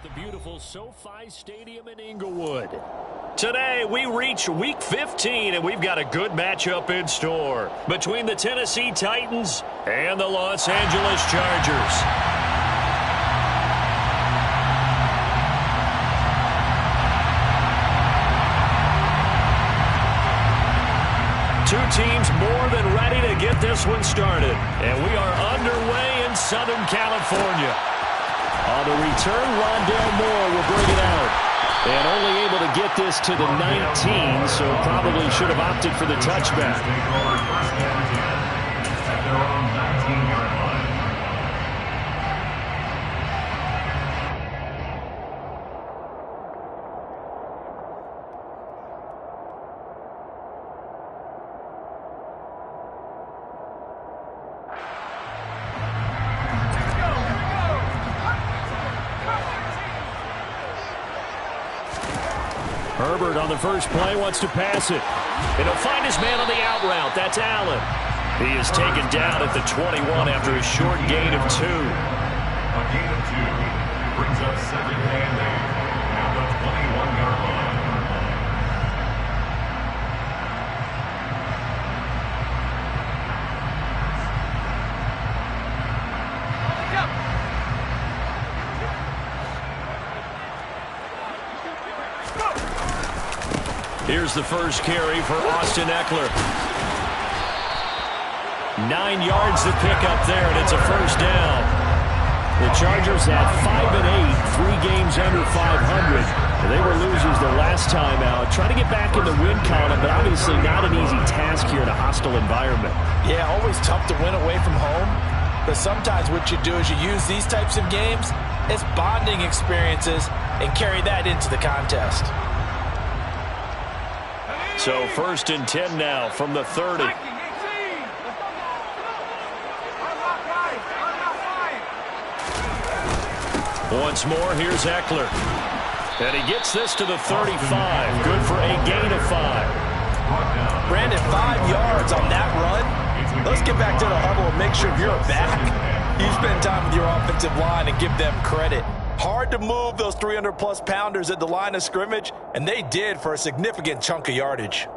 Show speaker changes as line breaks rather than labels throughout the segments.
the beautiful SoFi Stadium in Inglewood. Today, we reach Week 15, and we've got a good matchup in store between the Tennessee Titans and the Los Angeles Chargers. Two teams more than ready to get this one started, and we are underway in Southern California. On the return, Rondale Moore will bring it out. And only able to get this to the 19, so probably should have opted for the touchback. Herbert on the first play wants to pass it. And he'll find his man on the out route. That's Allen. He is taken down at the 21 after a short gain of 2.
A gain of 2 brings up 2nd and 8 at the 21-yard line.
Here's the first carry for Austin Ekeler. 9 yards to pick up there, and it's a first down. The Chargers at 5-8, 3 games under 500. They were losers their last time out. Trying to get back in the win column, but obviously not an easy task here in a hostile environment.
Yeah, always tough to win away from home. But sometimes what you do is you use these types of games as bonding experiences and carry that into the contest.
So 1st and 10 now from the 30. Once more, here's Ekeler. And he gets this to the 35. Good for a gain of 5.
Brandon, 5 yards on that run. Let's get back to the huddle and make sure you're back. You spend time with your offensive line and give them credit. Hard to move those 300-plus pounders at the line of scrimmage, and they did for a significant chunk of yardage.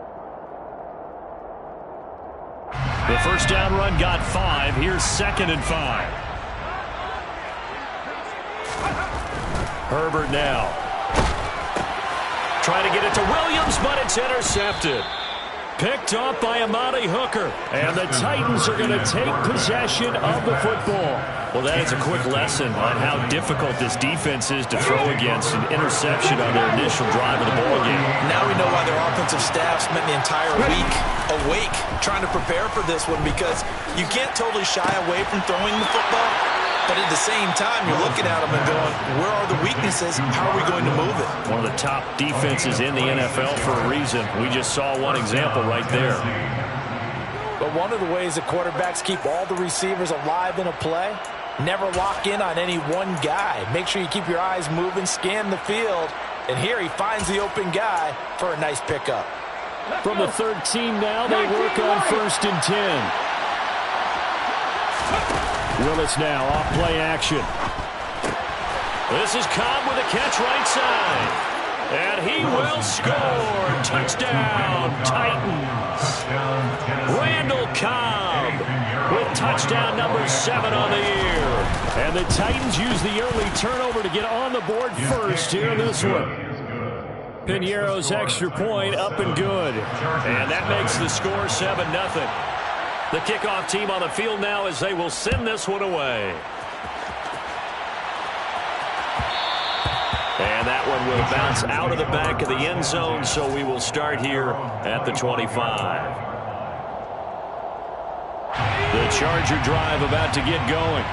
The first down run got 5. Here's 2nd and 5. Herbert now. Trying to get it to Williams, but it's intercepted. Picked off by Amani Hooker. And the Titans are going to take possession of the football. Well, that is a quick lesson on how difficult this defense is to throw against an interception on their initial drive of the ballgame.
Now we know why their offensive staff spent the entire week awake trying to prepare for this one, because you can't totally shy away from throwing the football. But at the same time, you're looking at them and going, where are the weaknesses? How are we going to move it?
One of the top defenses in the NFL for a reason. We just saw one example right there.
But one of the ways that quarterbacks keep all the receivers alive in a play, never lock in on any one guy. Make sure you keep your eyes moving, scan the field. And here he finds the open guy for a nice pickup.
From the 13 now, they work on 1st and 10. Willis now off play action. This is Cobb with a catch right side. And he will score. Touchdown, Titans. Randall Cobb with touchdown number 7 on the year. And the Titans use the early turnover to get on the board first here in this one. Piñeiro's extra point up and good. And that makes the score 7-0. The kickoff team on the field now as they will send this one away. And that one will bounce out of the back of the end zone, so we will start here at the 25. The Charger drive about to get going.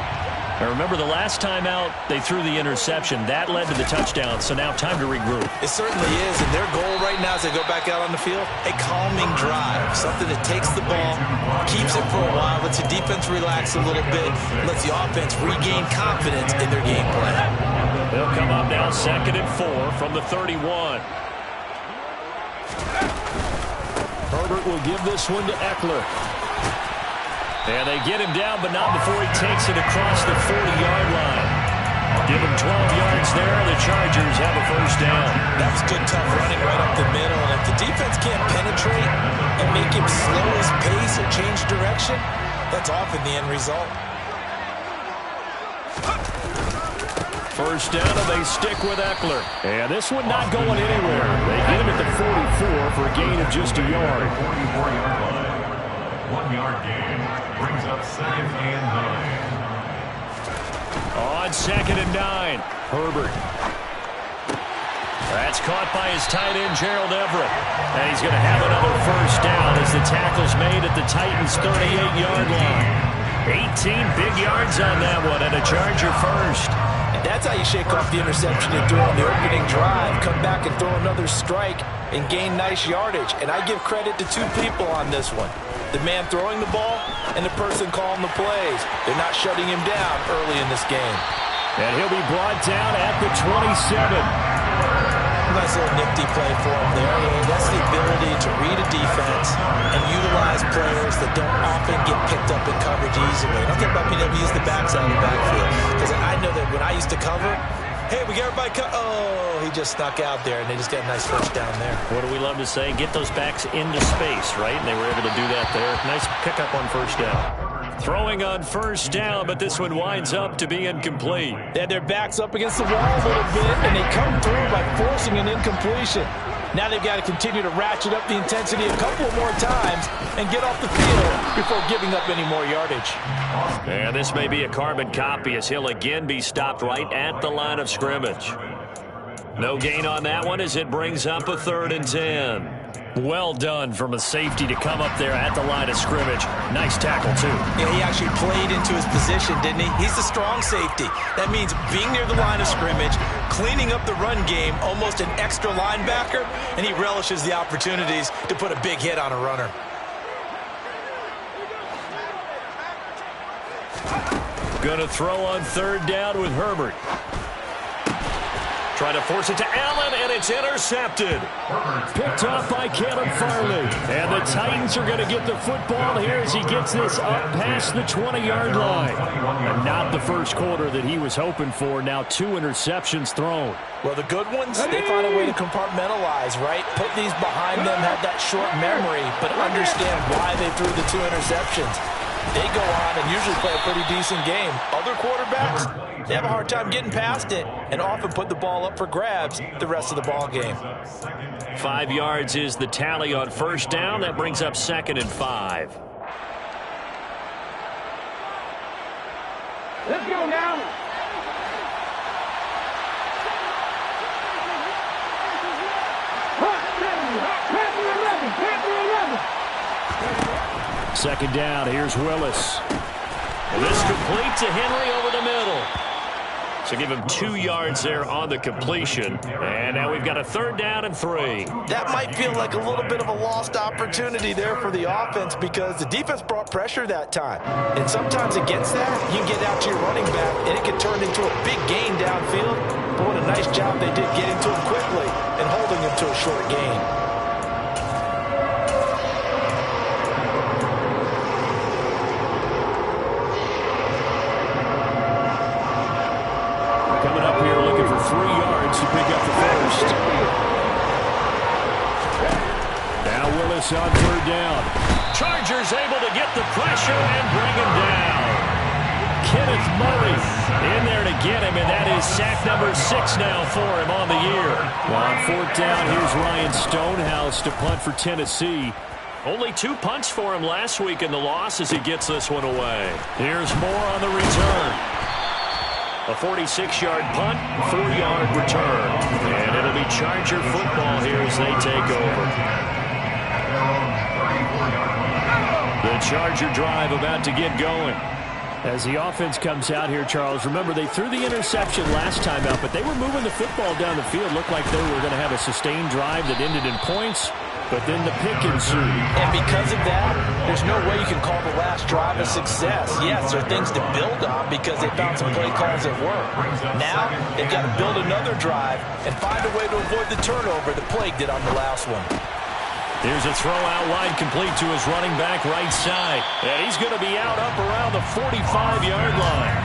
Now remember, the last time out, they threw the interception. That led to the touchdown, so now time to regroup.
It certainly is, and their goal right now as they go back out on the field, a calming drive, something that takes the ball, keeps it for a while, lets the defense relax a little bit, lets the offense regain confidence in their game plan.
They'll come up now 2nd and 4 from the 31. Herbert will give this one to Ekeler. And they get him down, but not before he takes it across the 40-yard line. Give him 12 yards there. The first down.
That was good, tough running right up the middle. And if the defense can't penetrate and make him slow his pace or change direction, that's often the end result.
First down, and they stick with Eckler. And this one not going anywhere. They get him at the 44 for a gain of just a yard.
44-yard line. 1-yard gain brings up 2nd and 9.
On 2nd and 9, Herbert. That's caught by his tight end, Gerald Everett. And he's going to have another first down as the tackle's made at the Titans' 38-yard line. 18 big yards on that one, and a Charger first.
That's how you shake off the interception you threw on the opening drive, come back and throw another strike and gain nice yardage. And I give credit to two people on this one. The man throwing the ball and the person calling the plays. They're not shutting him down early in this game.
And he'll be brought down at the 27.
Nice little nifty play for him there. That's the ability to read a defense and utilize players that don't often get picked up in coverage easily. I'm talking about being able to use the backside of the backfield. Because I know that when I used to cover, hey, we got everybody oh, he just snuck out there, and they just got a nice first down there.
What do we love to say? Get those backs into space, right? And they were able to do that there. Nice pickup on first down. Throwing on first down, but this one winds up to be incomplete.
They had their backs up against the wall a little bit, and they come through by forcing an incompletion. Now they've got to continue to ratchet up the intensity a couple more times and get off the field before giving up any more yardage.
And this may be a carbon copy as he'll again be stopped right at the line of scrimmage. No gain on that one as it brings up a 3rd and 10. Well done from a safety to come up there at the line of scrimmage. Nice tackle, too.
Yeah, he actually played into his position, didn't he? He's the strong safety. That means being near the line of scrimmage, cleaning up the run game, almost an extra linebacker, and he relishes the opportunities to put a big hit on a runner.
Gonna throw on 3rd down with Herbert. Trying to force it to Allen, and it's intercepted. Picked off by Caleb Farley. And the Titans are going to get the football here as he gets this up past the 20-yard line. And not the first quarter that he was hoping for. Now 2 interceptions thrown.
Well, the good ones, they find a way to compartmentalize, right? Put these behind them, have that short memory, but understand why they threw the 2 interceptions. They go on and usually play a pretty decent game. Other quarterbacks, they have a hard time getting past it and often put the ball up for grabs the rest of the ball game.
5 yards is the tally on first down. That brings up 2nd and 5.
Let's go now.
Second down, here's Willis. And this complete to Henry over the middle. So give him 2 yards there on the completion. And now we've got a 3rd down and 3.
That might feel like a little bit of a lost opportunity there for the offense because the defense brought pressure that time. And sometimes against that, you can get out to your running back, and it can turn into a big gain downfield. But what a nice job they did getting to him quickly and holding him to a short gain.
To pick up the first. Now Willis on 3rd down. Chargers able to get the pressure and bring him down. Kenneth Murray in there to get him, and that is sack number 6 now for him on the year. On 4th down, here's Ryan Stonehouse to punt for Tennessee. Only 2 punts for him last week in the loss as he gets this one away. Here's Moore on the return. A 46-yard punt, 4-yard return. And it'll be Charger football here as they take over. The Charger drive about to get going. As the offense comes out here, Charles, remember they threw the interception last time out, but they were moving the football down the field. Looked like they were going to have a sustained drive that ended in points. But then the pick ensued.
And because of that, there's no way you can call the last drive a success. Yes, there are things to build on because they found some play calls that work. Now, they've got to build another drive and find a way to avoid the turnover that Plague did on the last one.
Here's a throw out wide complete to his running back right side. And he's going to be out up around the 45-yard line.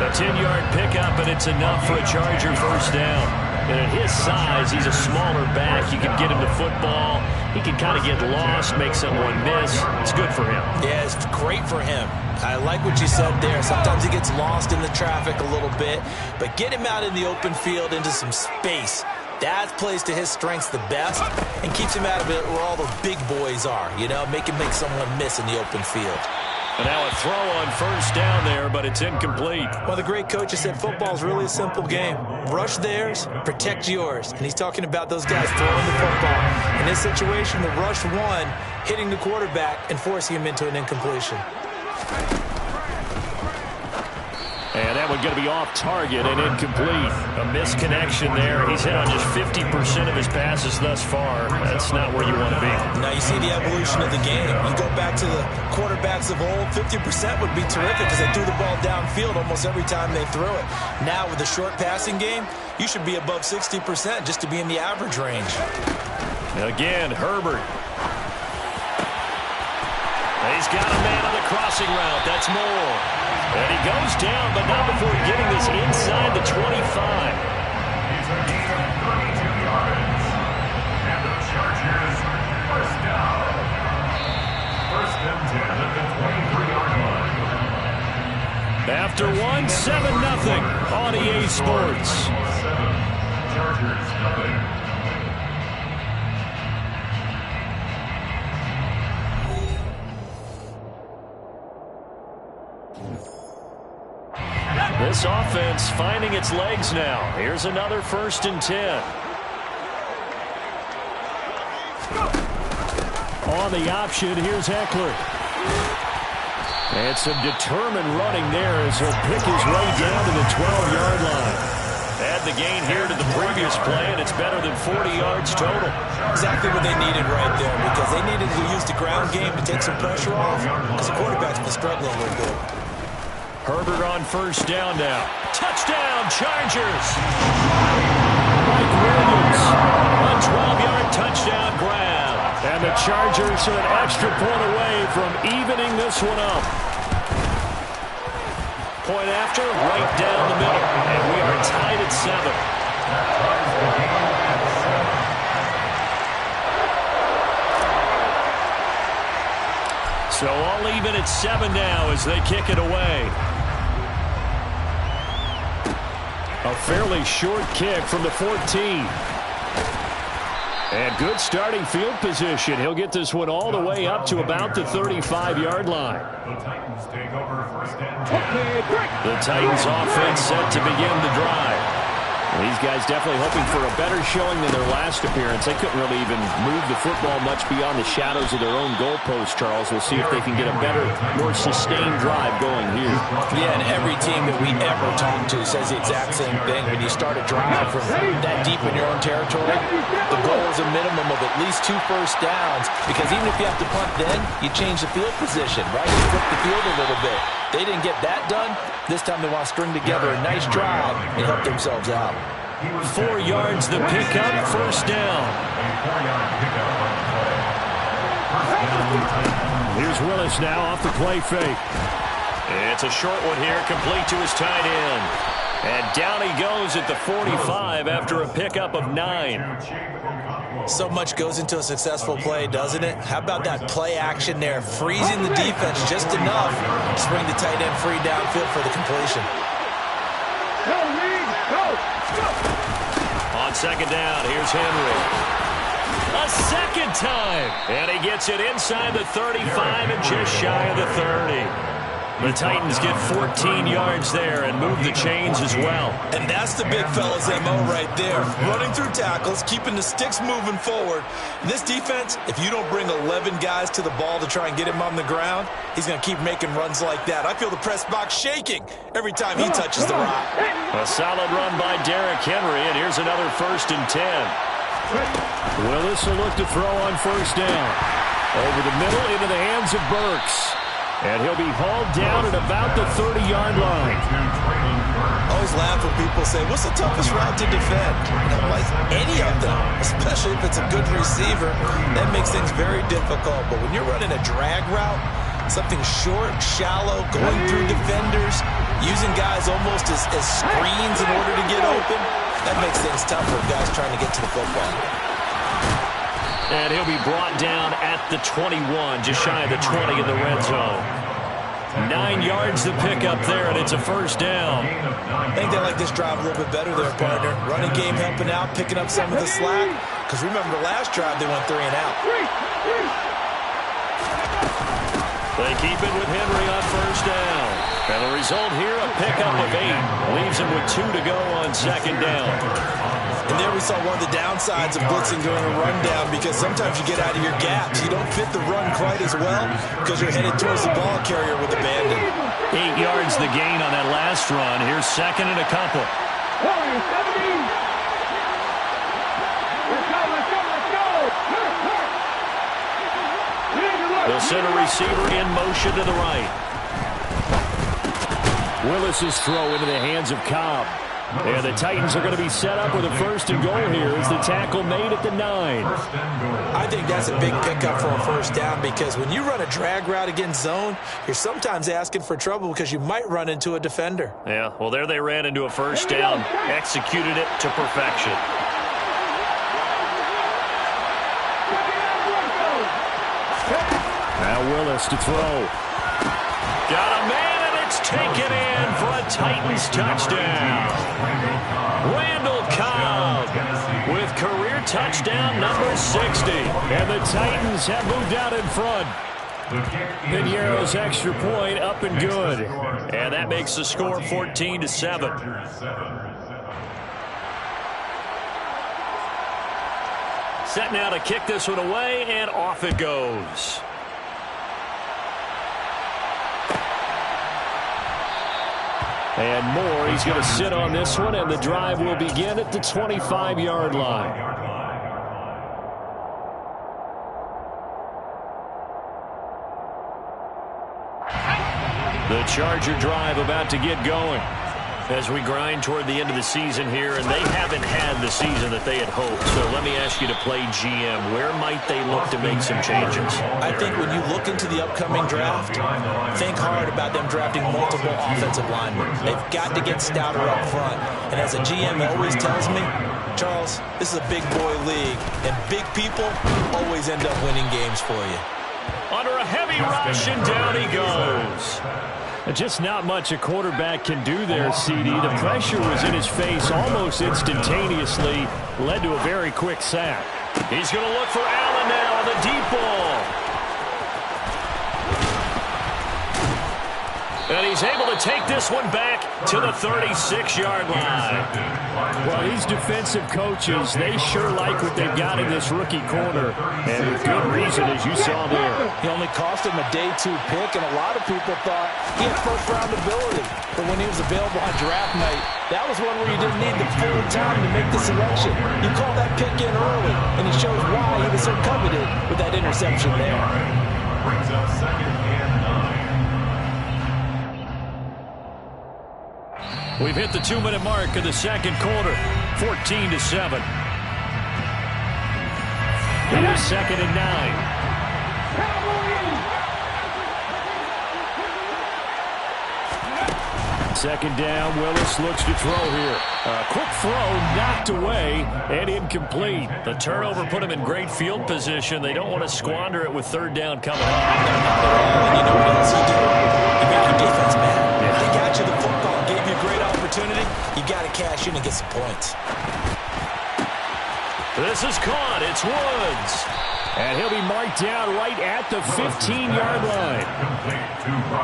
A 10-yard pickup, and it's enough for a Charger first down. And at his size, he's a smaller back. You can get him the football. He can kind of get lost, make someone miss. It's good for him.
Yeah, it's great for him. I like what you said there. Sometimes he gets lost in the traffic a little bit, but get him out in the open field into some space. That plays to his strengths the best and keeps him out of it where all the big boys are, you know, make someone miss in the open field.
And now a throw on first down there, but it's incomplete.
Well, the great coach has said football is really a simple game. Rush theirs, protect yours. And he's talking about those guys throwing the football. In this situation, the rush one, hitting the quarterback and forcing him into an incompletion.
And that one going to be off target and incomplete. A misconnection there. He's hit on just 50% of his passes thus far. That's not where you want to be.
Now you see the evolution of the game. You go back to the quarterbacks of old, 50% would be terrific because they threw the ball downfield almost every time they threw it. Now with the short passing game, you should be above 60% just to be in the average range.
Again, Herbert. He's got a man on the crossing route. That's Moore. And he goes down, but not before getting this inside the 25.
It's a gain of 32 yards. And the Chargers first down. First and 10 at the 23-yard line.
After one, 7-0 on EA Sports.
7, Chargers nothing.
This offense finding its legs now. Here's another 1st and 10. On the option, here's Eckler. And some determined running there as he'll pick his way down to the 12-yard line. Add the gain here to the previous play, and it's better than 40 yards total.
Exactly what they needed right there because they needed to use the ground game to take some pressure off because the quarterback's been struggling a little bit.
Herbert on first down now. Touchdown, Chargers! Mike Williams, a 12-yard touchdown grab. And the Chargers are an extra point away from evening this one up. Point after, right down the middle. And we are tied at 7. So all even at 7 now as they kick it away. A fairly short kick from the 14. And good starting field position. He'll get this one all the way up to about the 35-yard line.
The Titans take over first and 10.
The Titans offense set to begin the drive. These guys definitely hoping for a better showing than their last appearance. They couldn't really even move the football much beyond the shadows of their own goalpost, Charles. We'll see if they can get a better, more sustained drive going here.
Yeah, and every team that we ever talk to says the exact same thing. When you start a drive from that deep in your own territory, the goal is a minimum of at least 2 first downs because even if you have to punt then, you change the field position, right? You flip the field a little bit. They didn't get that done. This time they want to string together a nice drive and help themselves out.
4 yards the pickup, first down. Here's Willis now off the play fake. It's a short one here, complete to his tight end. And down he goes at the 45 after a pickup of 9.
So much goes into a successful play, doesn't it? How about that play action there, freezing the defense just enough to bring the tight end free downfield for the completion.
On second down, here's Henry. A second time, and he gets it inside the 35 and just shy of the 30. The Titans get 14 yards there and move the chains as well.
And that's the big fella's MO right there. Running through tackles, keeping the sticks moving forward. And this defense, if you don't bring 11 guys to the ball to try and get him on the ground, he's going to keep making runs like that. I feel the press box shaking every time he touches the rock.
A solid run by Derrick Henry, and here's another 1st and 10. Willis will look to throw on first down. Over the middle into the hands of Burks. And he'll be hauled down at about the 30-yard line.
I always laugh when people say, what's the toughest route to defend? And I'm like, any of them, especially if it's a good receiver. That makes things very difficult. But when you're running a drag route, Something short, shallow, going through defenders, using guys almost as screens in order to get open. That makes things tough for guys trying to get to the football.
And he'll be brought down at the 21, just shy of the 20 in the red zone. 9 yards to pick up there, and it's a first down.
I think they like this drive a little bit better there, partner. Running game helping out, picking up some of the slack. Because remember, the last drive they went 3 and out.
They keep it with Henry on first down. And the result here, a pickup of 8. Leaves him with 2 to go on second down.
And there we saw one of the downsides of blitzing during a rundown, because sometimes you get out of your gaps. You don't fit the run quite as well because you're headed towards the ball carrier with abandon.
8 yards the gain on that last run. Here's second and a couple. They'll send a receiver in motion to the right. Willis's throw into the hands of Cobb. And the Titans are going to be set up with a first and goal here as the tackle made at the 9.
I think that's a big pickup for a first down, because when you run a drag route against zone, you're sometimes asking for trouble because you might run into a defender.
Yeah, well, there they ran into a first down, executed it to perfection. Now Willis to throw. Got a man, and it's taken in for a Titans touchdown. Randall Cobb with career touchdown number 60. And the Titans have moved out in front. Piñeiro's extra point up and good. And that makes the score 14-7. Set now to kick this one away, and off it goes. And Moore, he's going to sit on this one, and the drive will begin at the 25-yard line. The Charger drive about to get going as we grind toward the end of the season here, and they haven't had the season that they had hoped. So let me ask you to play GM. Where might they look to make some changes?
I think when you look into the upcoming draft, think hard about them drafting multiple offensive linemen. They've got to get stouter up front. And as a GM always tells me, Charles, this is a big boy league, and big people always end up winning games for you.
Under a heavy rush, and down he goes. Just not much a quarterback can do there, CD. The pressure was in his face almost instantaneously, led to a very quick sack. He's going to look for Allen now on the deep ball. And he's able to take this one back to the 36-yard line. Well, these defensive coaches, they sure like what they've got in this rookie corner. And with good reason, as you saw there.
He only cost him a day 2 pick, and a lot of people thought he had first-round ability. But when he was available on draft night, that was one where you didn't need the full time to make the selection. You call that pick in early, and it shows why he was so coveted with that interception there.
Brings up second and 9.
We've hit the 2-minute mark of the second quarter, 14-7. Here's second and 9. Second down, Willis looks to throw here. Quick throw, knocked away, and incomplete. The turnover put him in great field position. They don't want to squander it with third down coming up.
And you know what else you do? You make your defense mad. Yeah. They got you the football, gave you a great opportunity. You got to cash in and get some points.
This is caught. It's Woods. And he'll be marked down right at the 15-yard line.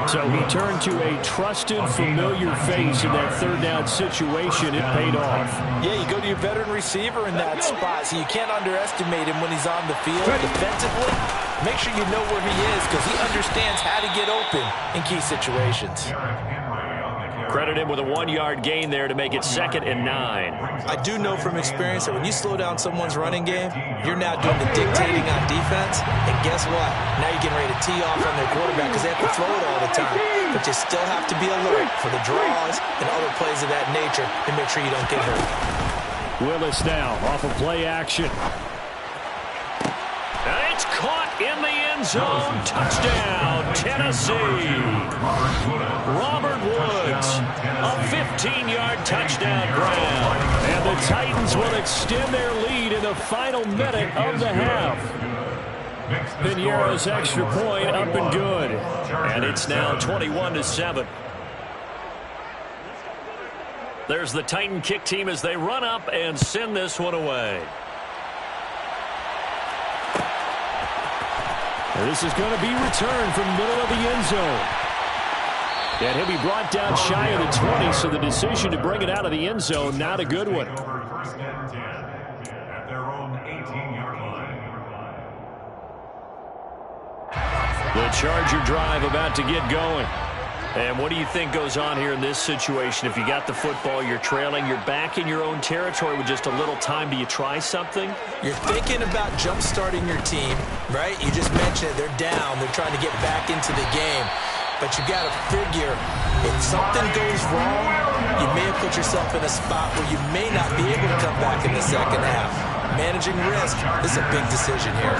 So he turned to a trusted, familiar face in that third down situation. It paid off.
Yeah, you go to your veteran receiver in that spot, so you can't underestimate him when he's on the field defensively. Make sure you know where he is, because he understands how to get open in key situations.
Credit him with a 1-yard gain there to make it second and 9.
I do know from experience that when you slow down someone's running game, you're now doing the dictating on defense. And guess what? Now you're getting ready to tee off on their quarterback because they have to throw it all the time. But you still have to be alert for the draws and other plays of that nature and make sure you don't get hurt.
Willis now off of play action. And he It's caught in the end zone. Touchdown, Tennessee. Robert Woods, a 15-yard touchdown grab. And the Titans will extend their lead in the final minute of the half. Piñeiro's extra point up and good. And it's now 21-7. There's the Titan kick team as they run up and send this one away.
This is going to be returned from the middle of the end zone. And he'll be brought down shy of the 20, so the decision to bring it out of the end zone, not a good one.
First and 10 at their own 18-yard line.
The Charger drive about to get going. And what do you think goes on here in this situation? If you got the football, you're trailing, you're back in your own territory with just a little time. Do you try something?
You're thinking about jump-starting your team, right? You just mentioned it. They're down. They're trying to get back into the game. But you got to figure, if something goes wrong, you may have put yourself in a spot where you may not be able to come back in the second half. Managing risk, this is a big decision here.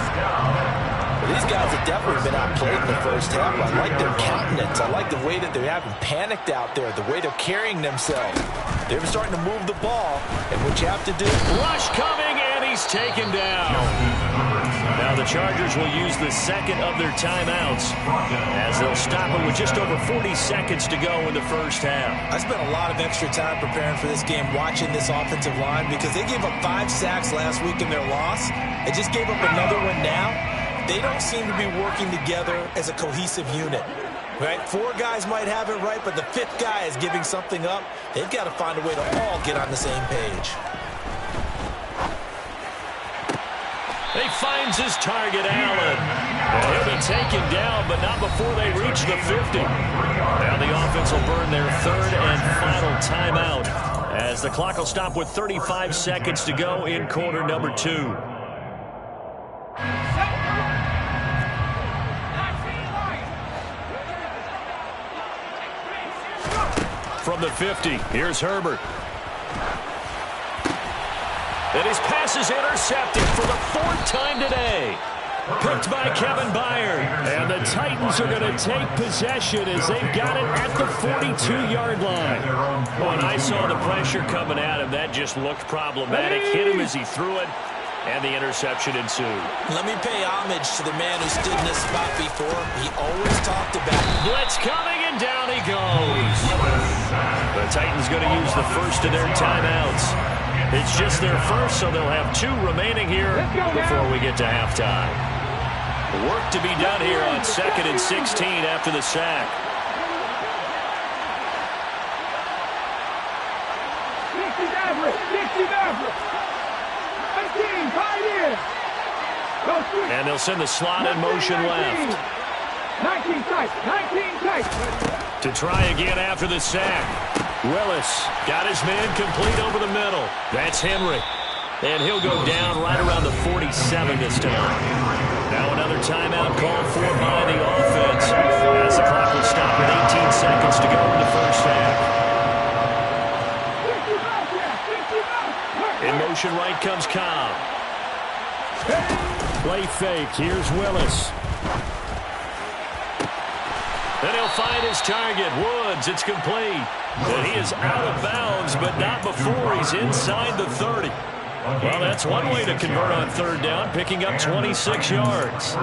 Well, these guys have definitely been outplayed in the first half. I like their countenance. I like the way that they haven't panicked out there, the way they're carrying themselves. They're starting to move the ball, and what you have to do...
Rush coming, and he's taken down. Now the Chargers will use the second of their timeouts as they'll stop it with just over 40 seconds to go in the first half.
I spent a lot of extra time preparing for this game, watching this offensive line, because they gave up 5 sacks last week in their loss. They just gave up another one now. They don't seem to be working together as a cohesive unit. Right? 4 guys might have it right, but the 5th guy is giving something up. They've got to find a way to all get on the same page.
He finds his target, Allen. He'll be taken down, but not before they reach the 50. Now the offense will burn their third and final timeout as the clock will stop with 35 seconds to go in quarter number 2. From the 50, here's Herbert. And his pass is intercepted for the 4th time today. Picked by Kevin Byard. And the Titans are going to take possession as they've got it at the 42-yard line. When I saw the pressure coming at him, that just looked problematic. Hit him as he threw it, and the interception ensued.
Let me pay homage to the man who stood in this spot before. He always talked about it.
Blitz coming, and down he goes. The Titans going to use the first of their timeouts. It's just their first, so they'll have 2 remaining here before we get to halftime. Work to be done here on 2nd and 16 after the sack. And they'll send the slot in motion left.
19 tight.
To try again after the sack. Willis got his man complete over the middle. That's Henry. And he'll go down right around the 47 this time. Now another timeout called for by the offense as the clock will stop with 18 seconds to go in the first half. In motion right comes Cobb.
Play fake. Here's Willis.
Then he'll find his target, Woods. It's complete. And he is out of bounds, but not before he's inside the 30. Well, that's one way to convert on 3rd down, picking up 26 yards.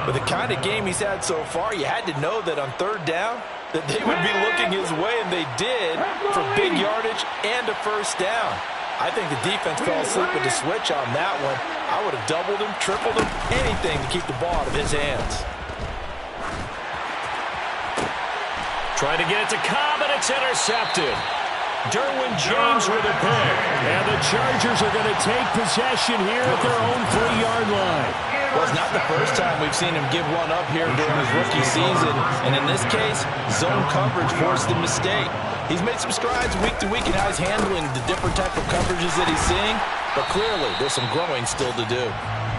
With the kind of game he's had so far, you had to know that on 3rd down that they would be looking his way, and they did, for big yardage and a first down. I think the defense fell asleep with the switch on that one. I would have doubled him, tripled him, anything to keep the ball out of his hands.
Trying to get it to Cobb, and it's intercepted. Derwin James with a pick.
And the Chargers are going to take possession here at their own 3-yard line.
Well, it's not the first time we've seen him give one up here during his rookie season. And in this case, zone coverage forced the mistake. He's made some strides week to week in how he's handling the different type of coverages that he's seeing. But clearly, there's some growing still to do.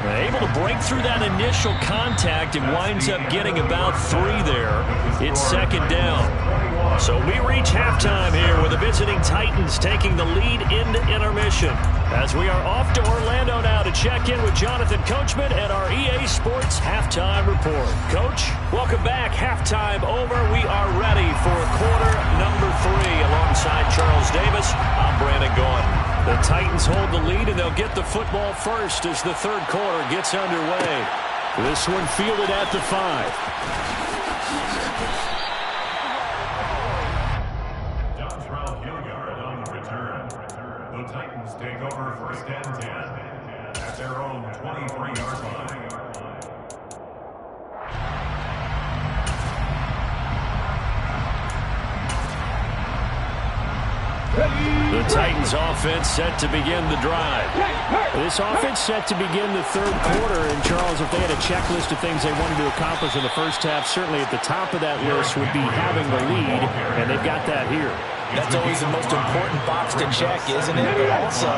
Able to break through that initial contact and winds up getting about 3 there. It's 2nd down. So we reach halftime here with the visiting Titans taking the lead into intermission. As we are off to Orlando now to check in with Jonathan Coachman and our EA Sports Halftime Report. Coach?
Welcome back. Halftime over. We are ready for quarter number 3. Alongside Charles Davis, I'm Brandon Gaughan.
The Titans hold the lead, and they'll get the football first as the third quarter gets underway. This one fielded at the 5.
Take over first and 10 at their own 23-yard line.
The Titans offense set to begin the drive. This offense set to begin the third quarter. And, Charles, if they had a checklist of things they wanted to accomplish in the first half, certainly at the top of that list would be having the lead, and they've got that here.
That's always the most important box to check, isn't it? But also,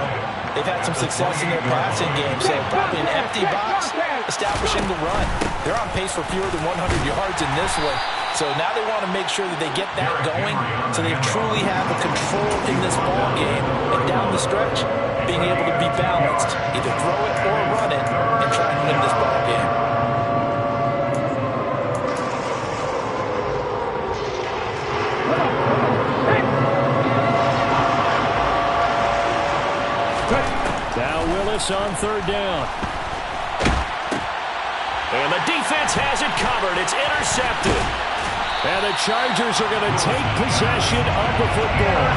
they've had some success in their passing game, so probably an empty box establishing the run. They're on pace for fewer than 100 yards in this one, so now they want to make sure that they get that going so they truly have a control in this ball game, and down the stretch, being able to be balanced, either throw it or run it, and try and win this ball game.
Now Willis on third down. And the defense has it covered. It's intercepted. And the Chargers are going to take possession of the football.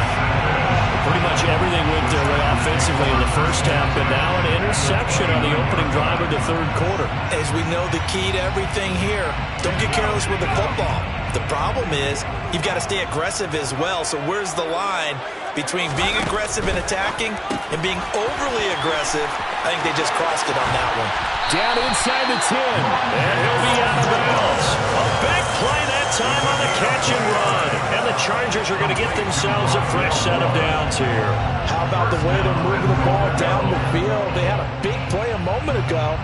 Pretty much everything went their way offensively in the first half, but now an interception on the opening drive of the third quarter.
As we know, the key to everything here, don't get careless with the football. The problem is you've got to stay aggressive as well. So where's the line between being aggressive and attacking and being overly aggressive? I think they just crossed it on that one.
Down inside the 10. And he'll be out of bounds. A big play that time on the catch and run. And the Chargers are going to get themselves a fresh set of downs here.
How about the way they're moving the ball down the field? They had a big play a moment ago.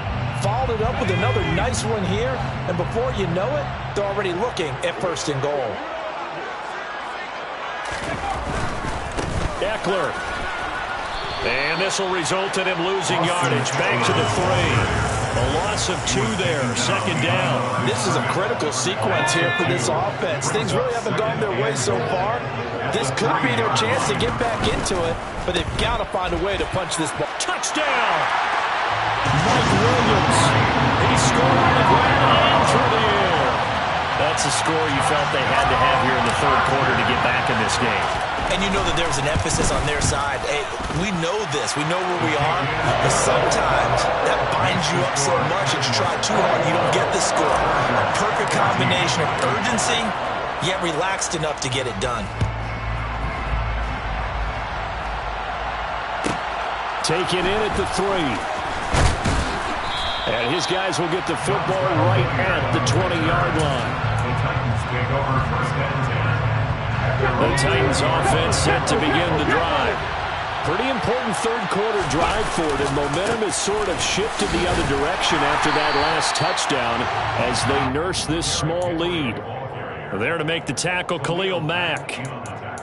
Followed it up with another nice one here. And before you know it, they're already looking at first and goal.
Eckler. And this will result in him losing yardage. Back to the 3. A loss of 2 there. Second down.
This is a critical sequence here for this offense. Things really haven't gone their way so far. This could be their chance to get back into it, but they've got to find a way to punch this ball.
Touchdown! Mike Williams. He scored on the ground and through the air. That's a score you felt they had to have here in the third quarter to get back in this game.
And you know that there's an emphasis on their side. Hey, we know this. We know where we are. But sometimes that binds you up so much that you try too hard, you don't get the score. A perfect combination of urgency, yet relaxed enough to get it done.
Taken in at the 3. And his guys will get the football right at the 20-yard line.
The Titans take over first and 10.
The Titans offense set to begin the drive. Pretty important third quarter drive for it, and momentum has sort of shifted the other direction after that last touchdown as they nurse this small lead. There to make the tackle, Khalil Mack.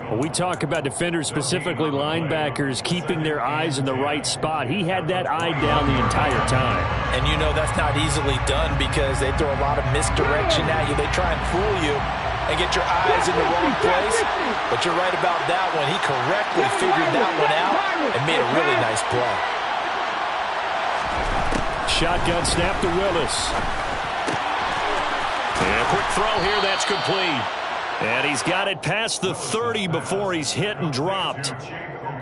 When we talk about defenders, specifically linebackers, keeping their eyes in the right spot, he had that eye down the entire time.
And you know that's not easily done because they throw a lot of misdirection at you. They try and fool you and get your eyes in the wrong place. But you're right about that one. He correctly figured that one out and made a really nice play.
Shotgun snap to Willis. And a quick throw here, that's complete. And he's got it past the 30 before he's hit and dropped.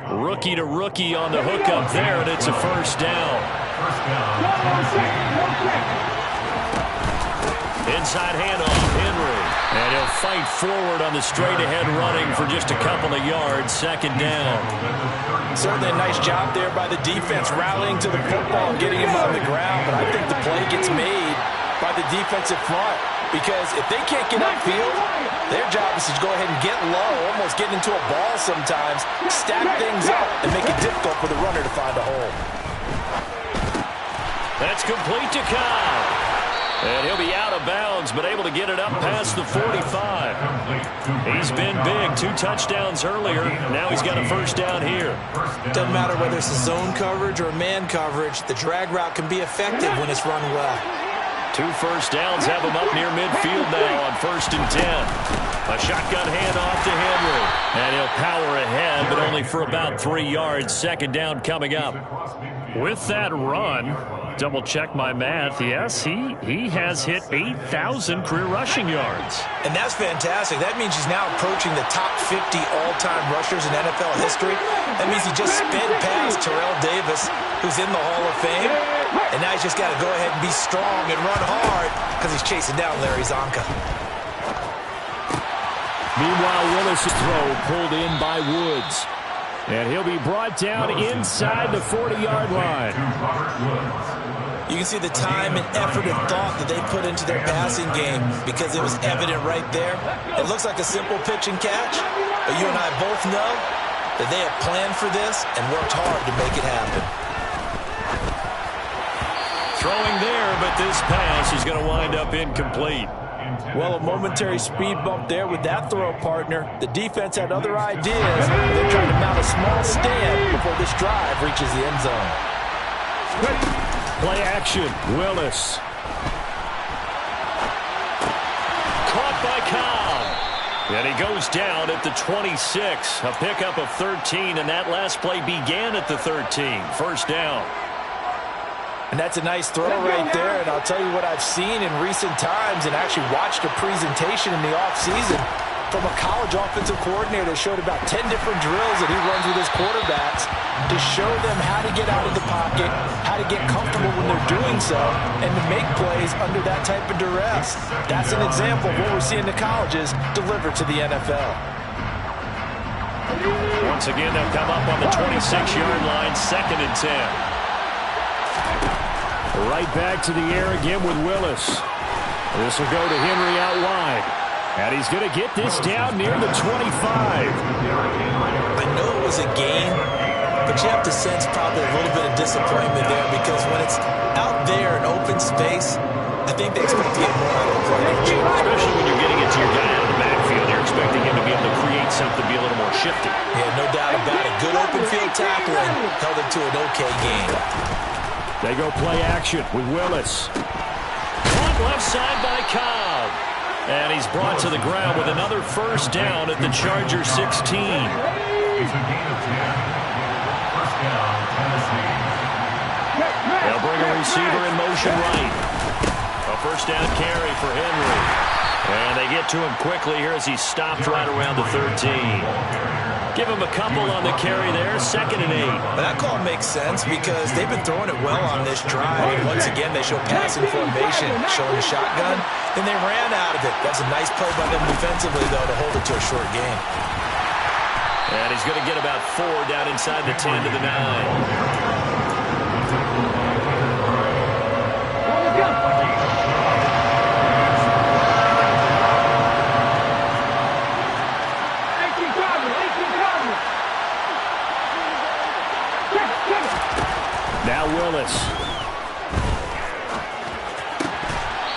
Rookie to rookie on the hookup there, and it's a first down. Inside handoff, Henry. And he'll fight forward on the straight-ahead running for just a couple of yards. Second down.
Certainly a nice job there by the defense, rallying to the football and getting him on the ground. But I think the play gets made by the defensive front. Because if they can't get upfield, their job is to go ahead and get low, almost get into a ball sometimes, stack things up, and make it difficult for the runner to find a hole.
That's complete to Cobb. And he'll be out of bounds, but able to get it up past the 45. He's been big. 2 touchdowns earlier. Now he's got a first down here.
Doesn't matter whether it's a zone coverage or man coverage, the drag route can be effective when it's run well.
2 first downs have him up near midfield now on 1st and 10. A shotgun handoff to Henry. And he'll power ahead, but only for about 3 yards. 2nd down coming up. With that run, double check my math. Yes, he has hit 8,000 career rushing yards.
And that's fantastic. That means he's now approaching the top 50 all-time rushers in NFL history. That means he just sped past Terrell Davis, who's in the Hall of Fame. And now he's just got to go ahead and be strong and run hard because he's chasing down Larry Zonka.
Meanwhile, Willis' throw pulled in by Woods. And he'll be brought down inside the 40-yard line.
You can see the time and effort and thought that they put into their passing game because it was evident right there. It looks like a simple pitch and catch, but you and I both know that they have planned for this and worked hard to make it happen.
Throwing there, but this pass is going to wind up incomplete.
Well, a momentary speed bump there with that throw, partner. The defense had other ideas. They're trying to mount a small stand before this drive reaches the end zone.
Play action, Willis.
Caught by Cobb. And he goes down at the 26. A pickup of 13, and that last play began at the 13. First down.
And that's a nice throw right there. And I'll tell you what I've seen in recent times and actually watched a presentation in the offseason from a college offensive coordinator that showed about 10 different drills that he runs with his quarterbacks to show them how to get out of the pocket, how to get comfortable when they're doing so, and to make plays under that type of duress. That's an example of what we're seeing the colleges deliver to the NFL.
Once again, they'll come up on the 26-yard line, 2nd and 10.
Right back to the air again with Willis. This will go to Henry out wide. And he's going to get this down near the 25.
I know it was a gain, but you have to sense probably a little bit of disappointment there because when it's out there in open space, I think they expect to get more out of the play.
Especially when you're getting it to your guy out of the backfield. You're expecting him to be able to create something, be a little more shifty.
Yeah, no doubt about it. Good open field tackling held it to an okay gain.
They go play action with Willis.
Caught left side by Cobb. And he's brought to the ground with another first down at the Charger 16.
It's a gain of 10. First down, Tennessee.
They'll bring a receiver in motion right. A first down carry for Henry. And they get to him quickly here as he's stopped right around the 13. Give him a couple on the carry there, 2nd and 8.
But that call makes sense because they've been throwing it well on this drive. And once again, they show passing formation, showing the shotgun. Then they ran out of it. That's a nice play by them defensively, though, to hold it to a short gain.
And he's going to get about 4 down inside the 10 to the 9.
Now Willis.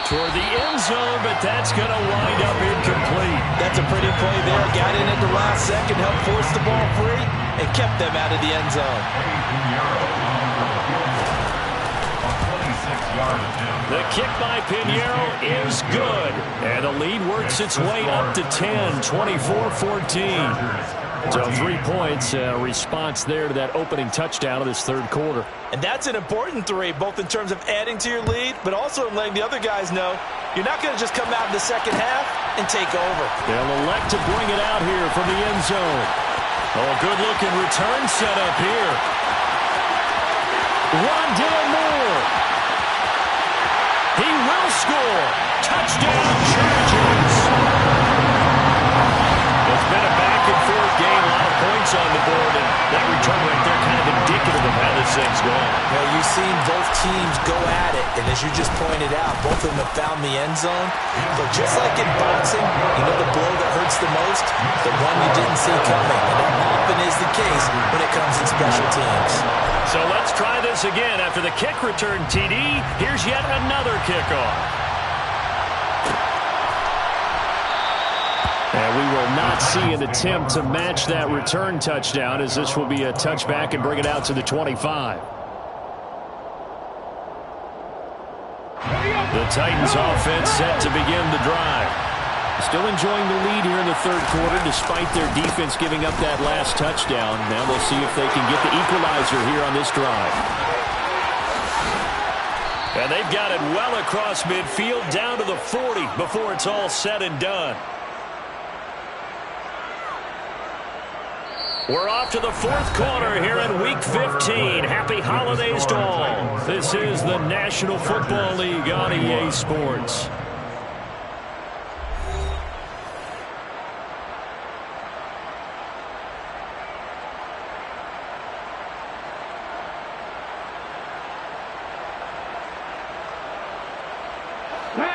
Toward the end zone, but that's going to wind up incomplete.
That's a pretty play there. Got in at the last second, helped force the ball free, and kept them out of the end zone.
The kick by Pinheiro is good. And the lead works its way up to 10, 24-14.
So 3 points, response there to that opening touchdown of this third quarter.
And that's an important 3, both in terms of adding to your lead, but also in letting the other guys know you're not going to just come out in the second half and take over.
They'll elect to bring it out here from the end zone.
Oh, a good-looking return set up here.
Rondale Moore.
He will score. Touchdown, Chargers. It's been a back-and-forth game, a lot of points on the board, and that return right there kind of indicative of how this thing's going.
Well, you've seen both teams go at it, and as you just pointed out, both of them have found the end zone. But just like in boxing, you know the blow that hurts the most? The one you didn't see coming, and that often is the case when it comes in special teams.
So let's try this again. After the kick return, TD, here's yet another kickoff.
not see an attempt to match that return touchdown, as this will be a touchback and bring it out to the 25. The Titans offense set to begin the drive. Still enjoying the lead here in the third quarter despite their defense giving up that last touchdown. Now we'll see if they can get the equalizer here on this drive.
And they've got it well across midfield down to the 40 before it's all said and done. We're off to the fourth quarter here in Week 15. Happy holidays to all. This is the National Football League on EA Sports.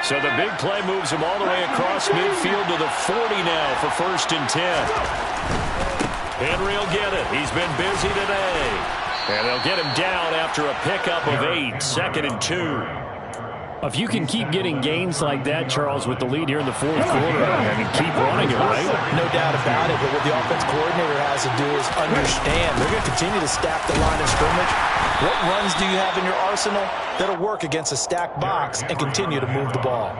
So the big play moves him all the way across midfield to the 40 now for 1st and 10. Henry will get it. He's been busy today. And they'll get him down after a pickup of 8, 2nd and 2.
If you can keep getting gains like that, Charles, with the lead here in the fourth quarter, I mean, keep running it, right?
No doubt about it, but what the offense coordinator has to do is understand they're going to continue to stack the line of scrimmage. What runs do you have in your arsenal that'll work against a stacked box and continue to move the ball?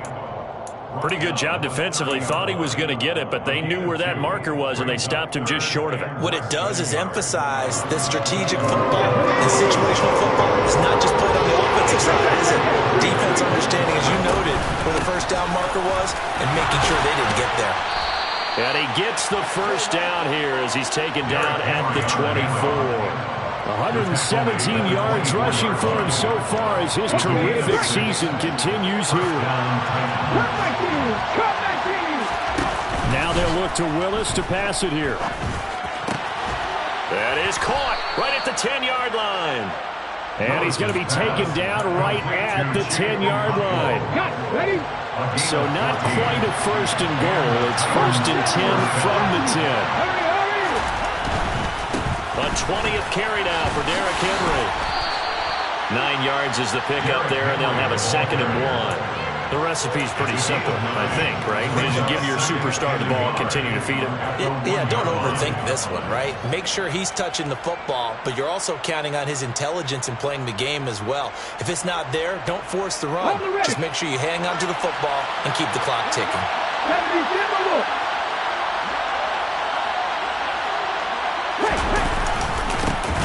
Pretty good job defensively. Thought he was going to get it, but they knew where that marker was, and they stopped him just short of it.
What it does is emphasize that strategic football and situational football is not just played on the offensive side, is it? Defense understanding, as you noted, where the first down marker was and making sure they didn't get there.
And he gets the first down here as he's taken down at the 24.
117 yards rushing for him so far as his terrific season continues here. Now they'll look to Willis to pass it here.
That is caught right at the 10-yard line.
And he's going to be taken down right at the 10-yard line. So not quite a 1st and goal. It's 1st and 10 from the 10.
A 20th carry now for Derrick Henry. 9 yards is the pickup there, and they'll have a 2nd and 1. The recipe's pretty simple, I think, right? Just give your superstar the ball and continue to feed him.
Yeah, don't overthink this one, right? Make sure he's touching the football, but you're also counting on his intelligence in playing the game as well. If it's not there, don't force the run. Just make sure you hang on to the football and keep the clock ticking.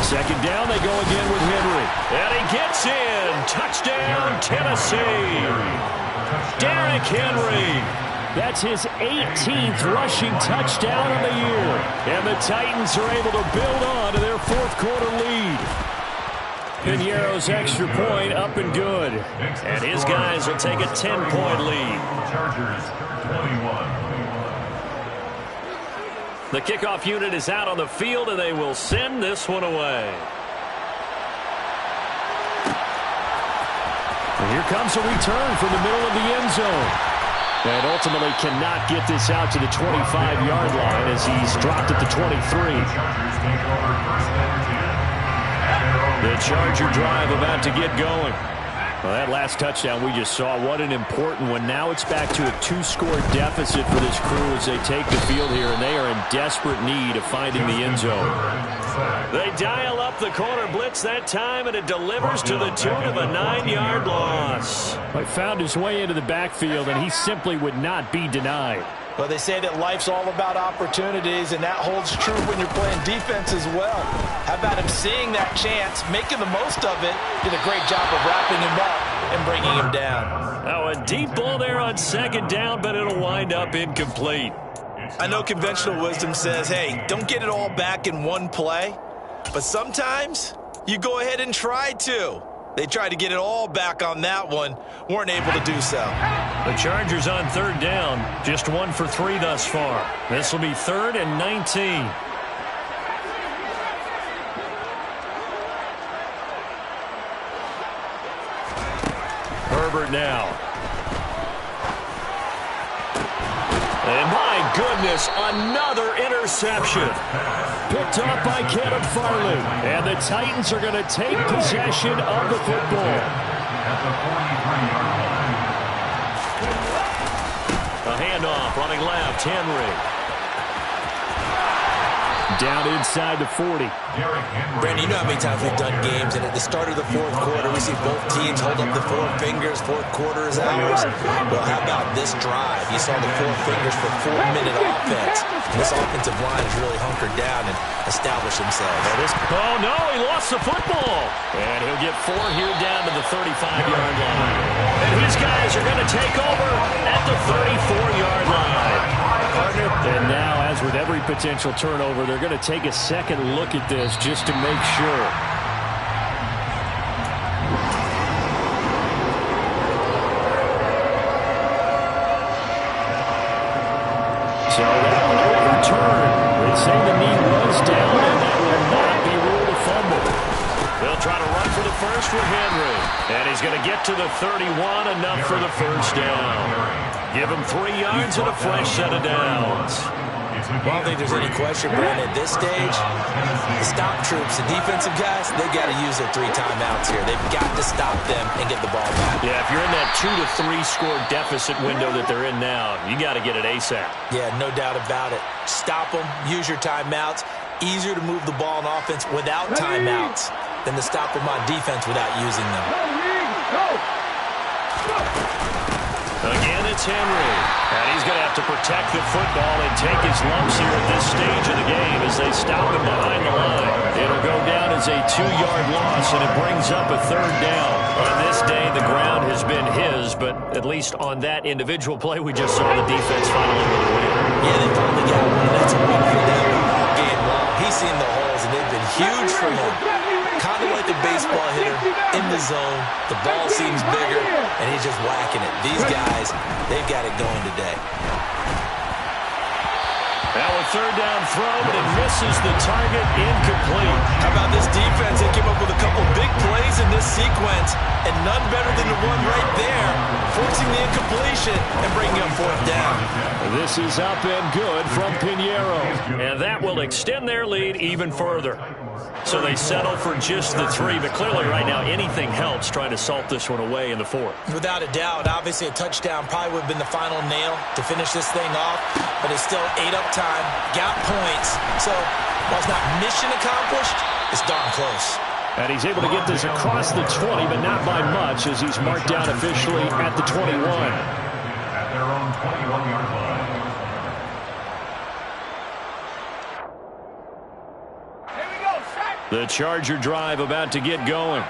2nd down, they go again with Henry.
And he gets in. Touchdown, Tennessee. Derrick Henry.
That's his 18th rushing touchdown of the year.
And the Titans are able to build on to their fourth quarter lead.
Piñeiro's extra point up and good.
And his guys will take a 10-point lead.
Chargers 21.
The kickoff unit is out on the field, and they will send this one away.
And here comes a return from the middle of the end zone. And ultimately cannot get this out to the 25-yard line as he's dropped at the 23.
The Charger drive about to get going.
Well, that last touchdown we just saw, what an important one. Now it's back to a 2-score deficit for this crew as they take the field here, and they are in desperate need of finding the end zone.
They dial up the corner blitz that time, and it delivers to the tune of a 9-yard loss.
He found his way into the backfield, and he simply would not be denied.
Well, they say that life's all about opportunities, and that holds true when you're playing defense as well. How about him seeing that chance, making the most of it, did a great job of wrapping him up and bringing him down.
Now a deep ball there on 2nd down, but it'll wind up incomplete.
I know conventional wisdom says, hey, don't get it all back in one play, but sometimes you go ahead and try to. They tried to get it all back on that one, weren't able to do so.
The Chargers on 3rd down, just 1 for 3 thus far. This will be 3rd and 19. Herbert now. And my goodness, another interception.
Picked up by Caleb Farley. And the Titans are going to take possession of the football.
A handoff running left, Henry.
Down inside the 40.
Brandon, you know how many times we've done games, and at the start of the fourth quarter, we see both teams hold up the four fingers. Fourth quarter is ours. Well, how about this drive? You saw the four fingers for 4-minute offense. And this offensive line has really hunkered down and established themselves.
Oh, no, he lost the football. And he'll get 4 here down to the 35-yard line. And his guys are going to take over at the 34-yard line.
And now, as with every potential turnover, they're going to take a second look at this just to make sure. So that will overturn. They say the knee was down, and that will not be ruled a fumble.
They'll try to run for the first with Henry. And he's going to get to the 31, enough for the first down. Give him 3 yards and a fresh set of downs.
I don't think there's any question, Brandon, at this stage, the stop troops, the defensive guys, they got to use their 3 timeouts here. They've got to stop them and get the ball back.
Yeah, if you're in that 2 to 3 score deficit window that they're in now, you got to get it ASAP.
Yeah, no doubt about it. Stop them, use your timeouts. Easier to move the ball on offense without timeouts than to stop them on defense without using them.
Again, it's Henry. And he's going to have to protect the football and take his lumps here at this stage of the game as they stop him behind the line. It'll go down as a 2-yard loss, and it brings up a 3rd down. On this day, the ground has been his, but at least on that individual play, we just saw the defense finally with a win.
Yeah, they finally got one. That's a win for them all game long. He's seen the holes, and they've been huge for him. Kind of like a baseball hitter in the zone. The ball seems bigger, and he's just whacking it. These guys, they've got it going today.
Now a 3rd down throw, but it misses the target, incomplete.
How about this defense? They came up with a couple big plays in this sequence, and none better than the one right there, forcing the incompletion and bringing up 4th down.
This is up and good from Pinheiro.
And that will extend their lead even further. So they settle for just the 3, but clearly right now anything helps trying to salt this one away in the 4th.
Without a doubt, obviously a touchdown probably would have been the final nail to finish this thing off, but it's still 8 up time, got points. So while it's not mission accomplished, it's darn close.
And he's able to get this across the 20, but not by much as he's marked down officially at the 21.
At their own 21-yard line.
The Charger drive about to get going.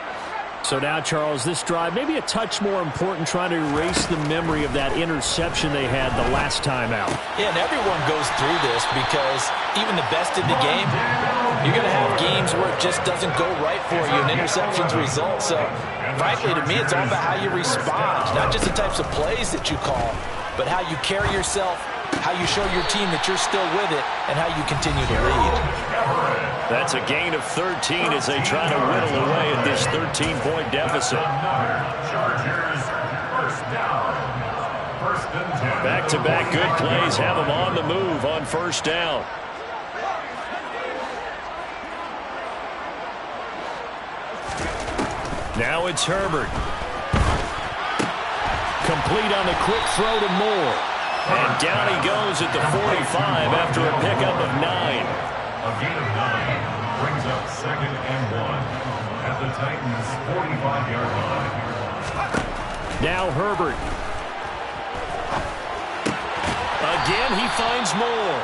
So now, Charles, this drive maybe a touch more important, trying to erase the memory of that interception they had the last time out.
Yeah, and everyone goes through this because even the best in the game, you're going to have games where it just doesn't go right for you and interceptions result. So, frankly, to me, it's all about how you respond, not just the types of plays that you call, but how you carry yourself, how you show your team that you're still with it, and how you continue to lead.
That's a gain of 13 as they try to whittle away at this 13-point deficit.
Chargers, 1st down. 1st and 10.
Back-to-back good plays have them on the move on 1st down. Now it's Herbert. Complete on the quick throw to Moore. And down he goes at the 45 after a pickup of 9.
A gain of 9 brings up 2nd and 1 at the Titans' 45-yard line.
Now Herbert.
Again, he finds Moore.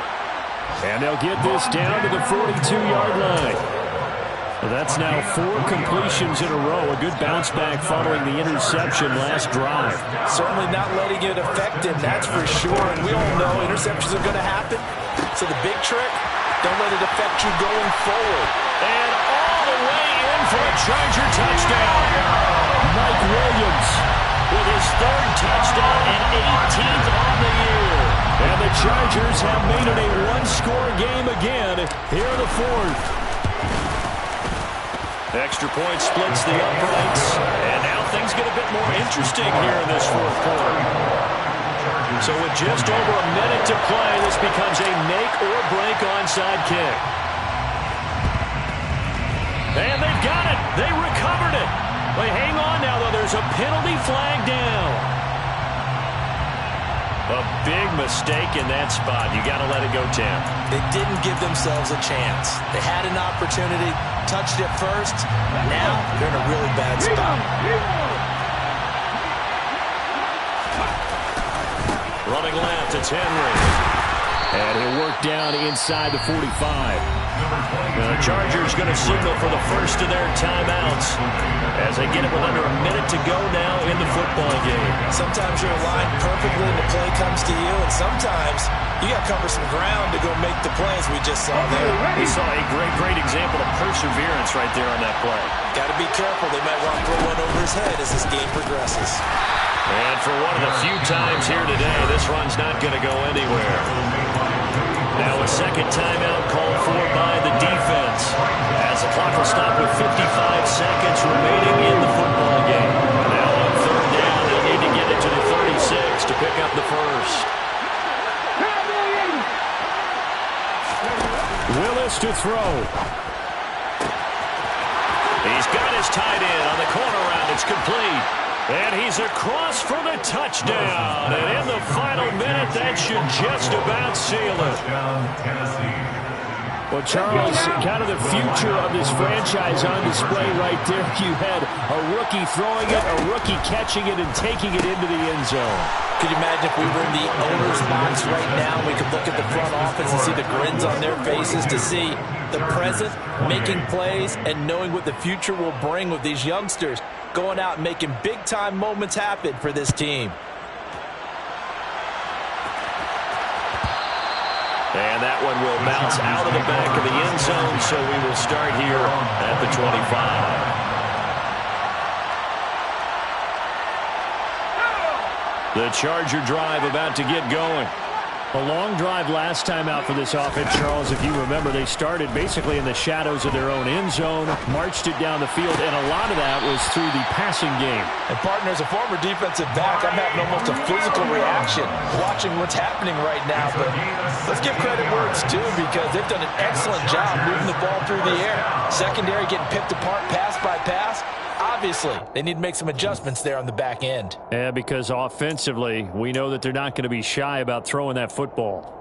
And they'll get this down to the 42-yard line. Well, that's now 4 completions in a row. A good bounce back following the interception last drive.
Certainly not letting it affect him, that's for sure. And we all know interceptions are going to happen. So the big trick, don't let it affect you going forward.
And all the way in for a Charger touchdown.
Mike Williams
with his 3rd touchdown and 18th on the year.
And the Chargers have made it a 1-score game again here in the 4th.
Extra point splits the uprights. And now things get a bit more interesting here in this 4th quarter. So with just over a minute to play, this becomes a make-or-break onside kick. And they've got it. They recovered it. They hang on now, though. There's a penalty flag down. A big mistake in that spot. You got to let it go, Tam.
They didn't give themselves a chance. They had an opportunity, touched it first. Now they're in a really bad spot.
Running left, it's Henry.
And he'll work down inside the 45.
The Chargers going to signal for the first of their timeouts as they get it with under a minute to go now in the football game.
Sometimes you're aligned perfectly and the play comes to you, and sometimes you got to cover some ground to go make the plays we just saw there.
We saw a great example of perseverance right there on that play.
Got to be careful. They might want to throw one over his head as this game progresses.
And for one of the few times here today, this run's not going to go anywhere. Now a second timeout called for by the defense as the clock will stop with 55 seconds remaining in the football game. Now on third down, they'll need to get it to the 36 to pick up the first.
Willis to throw.
He's got his tight end on the corner route. It's complete. And he's across for the touchdown. And in the final minute, that should just about seal it.
Well, Charles, kind of the future of this franchise on display right there. You had a rookie throwing it, a rookie catching it, and taking it into the end zone.
Could you imagine if we were in the owner's box right now, we could look at the front office and see the grins on their faces, to see the present making plays and knowing what the future will bring with these youngsters going out and making big-time moments happen for this team.
And that one will bounce out of the back of the end zone, so we will start here at the 25. The Charger drive about to get going.
A long drive last time out for this offense, Charles. If you remember, they started basically in the shadows of their own end zone, marched it down the field, and a lot of that was through the passing game.
And, partner, as a former defensive back, I'm having almost a physical reaction watching what's happening right now. But let's give credit where it's due, because they've done an excellent job moving the ball through the air. Secondary getting picked apart pass by pass. Obviously, they need to make some adjustments there on the back end.
Yeah, because offensively, we know that they're not going to be shy about throwing that football.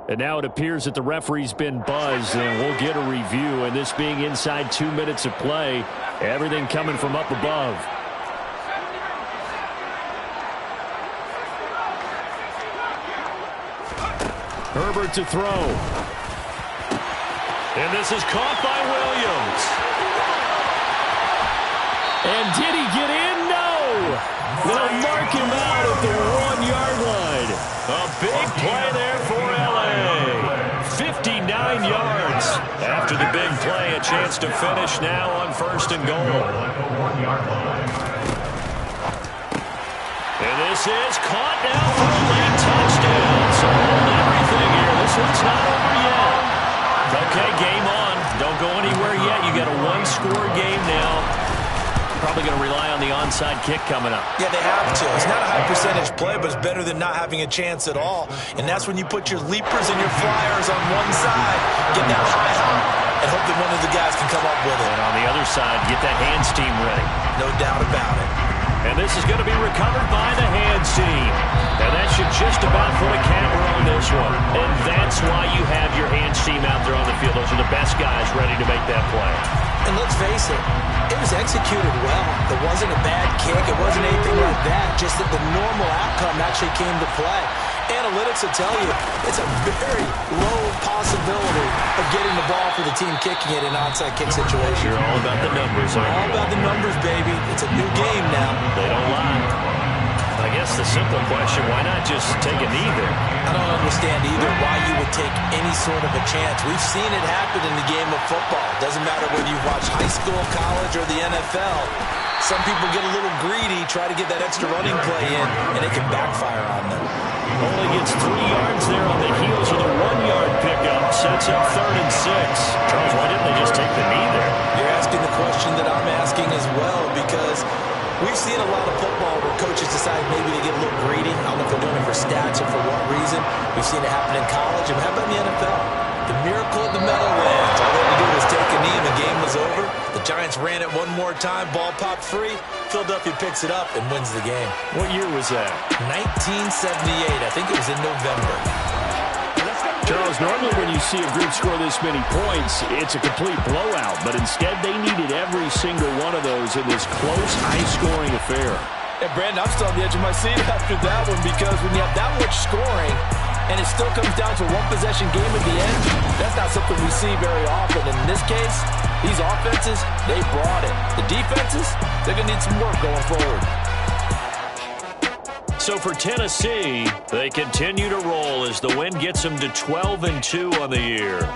And now it appears that the referee's been buzzed, and we'll get a review. And this being inside 2 minutes of play, everything coming from up above. Herbert to throw.
And this is caught by Williams.
And did he get in? No! They'll mark him out at the 1 yard line.
A big play there for L.A. 59 yards. After the big play, a chance to finish now on first and goal. And this is caught now for a late touchdown. So hold everything here. This one's not over yet. Okay, game on. Don't go anywhere yet. You got a one-score game now. Probably going to rely on the onside kick coming up.
Yeah, they have to. It's not a high percentage play, but it's better than not having a chance at all. And that's when you put your leapers and your flyers on one side, get that high hop, and hope that one of the guys can come up with it.
And on the other side, get that hands team ready.
No doubt about it.
And this is going to be recovered by the hands team. And that should just about put a capper on this one. And that's why you have your hands team out there on the field. Those are the best guys ready to make that play.
And let's face it, it was executed well. It wasn't a bad kick. It wasn't anything like that. Just that the normal outcome actually came to play. Analytics will tell you it's a very low possibility of getting the ball for the team kicking it in an onside kick situation.
You're all about the numbers, aren't you?
All about the numbers, baby. It's a new game now.
They don't lie. I guess the simple question, why not just take a knee there?
I don't understand either why you would take any sort of a chance. We've seen it happen in the game of football. Doesn't matter whether you watch high school, college, or the NFL. Some people get a little greedy, try to get that extra running play in, and it can backfire on them.
Only gets 3 yards there on the heels of the 1 yard pickup. Sets up 3rd and 6. Charles, why didn't they just take the knee there?
You're asking the question that I'm asking as well, because we've seen a lot of football where coaches decide maybe they get a little greedy. I don't know if they're doing it for stats or for what reason. We've seen it happen in college, and how about in the NFL? The miracle of the Meadowlands. All they had to do was take a knee and the game was over. The Giants ran it one more time. Ball popped free. Philadelphia picks it up and wins the game.
What year was that?
1978. I think it was in November.
Charles, normally when you see a group score this many points, it's a complete blowout. But instead, they needed every single one of those in this close, high-scoring affair.
And Brandon, I'm still on the edge of my seat after that one, because when you have that much scoring and it still comes down to a one-possession game at the end, that's not something we see very often. In this case, these offenses, they brought it. The defenses, they're going to need some work going forward.
So for Tennessee, they continue to roll as the win gets them to 12-2 on the year.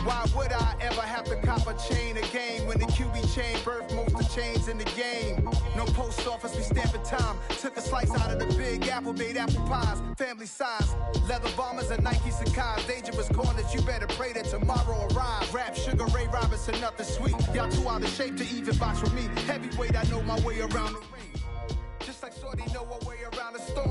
Why would I ever have to cop a chain a game when the QB chain birthed most of chains in the game? No post office, we stamping time. Took a slice out of the big apple, made apple pies, family size. Leather bombers and Nike Sacai's. Dangerous corners, you better pray that tomorrow arrives. Rap, Sugar Ray Robinson, nothing sweet. Y'all too out of shape to even box with me. Heavyweight, I know my way around the ring. Just like Shorty know her way around the storm.